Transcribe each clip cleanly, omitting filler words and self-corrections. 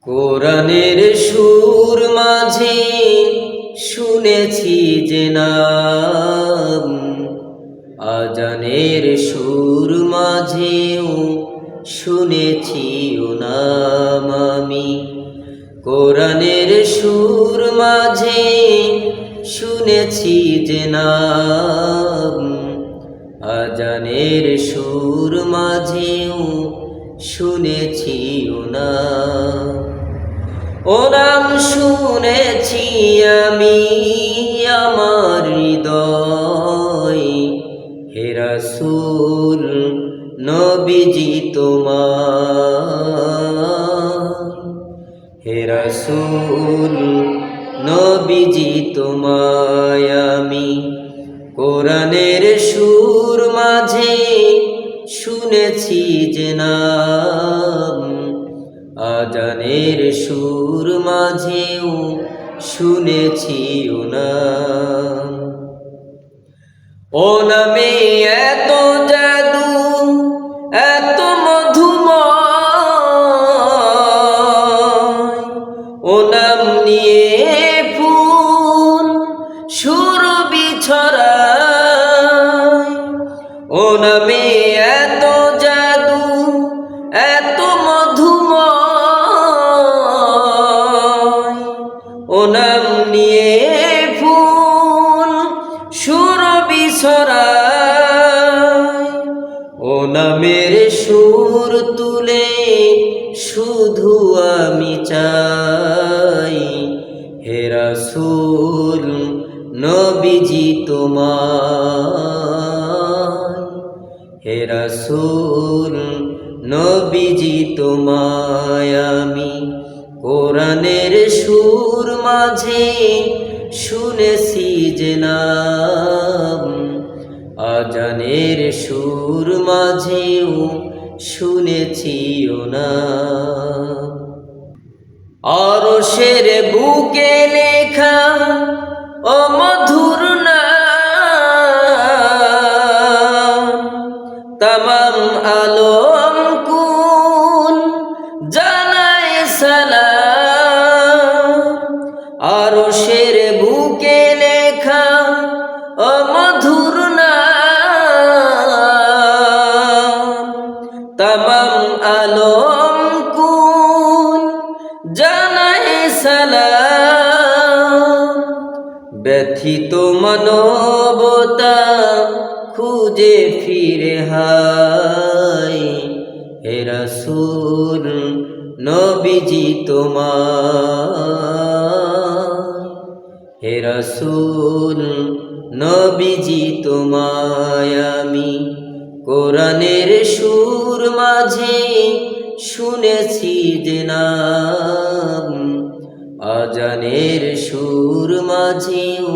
কোরআনের সুর মাঝে শুনেছি যে নাম, আজানের সুর মাঝেও শুনেছি ও নাম আমি। কোরআনের সুর মাঝে শুনেছি যে নাম, আজানের সুর মাঝেও শুনেছি ও নাম। ও নাম শুনেছি আমি আমার হৃদয়, হে রাসূল নবীজি তোমার, হে রাসূল নবীজি তোমায় আমি। কোরআনের সুর মাঝে শুনেছি যে নাম, আজানের সুর মাঝেও শুনেছি ও নাম। ও নামে এত জাদু, এত মধুময়, ও নাম নিয়ে ফুল সুরভি ছড়ায়। ও নামে এত জাদু, এত মধুময়, ও নাম নিয়ে ফুল সুরভি ছড়ায়। ও নামের সুর তুলে শুধু আমি চাই, হে রাসূল নবীজি তোমায়, হে রাসূল নবীজি তোমায় আমি। কোরআনের সুর মাঝে শুনেছি যে নাম, আজানের সুর মাঝেও শুনেছি ও নাম। আরশের বুকে লেখা ও মধুর নাম, তামাম আলম কুল জানায় সালাম। আরশের বুকে লেখা ও মধুর নাম, তামাম আলম কুল জানায় সালাম। ব্যথিত মানবতা খুঁজে ফিরে হায়, হে রাসূল নবীজি তোমায়, হে রাসূল নবীজি তোমায় আমি। কোরআনের সুর মাঝে শুনেছি যে নাম, আজানের সুর মাঝেও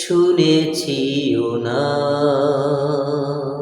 শুনেছি ও নাম।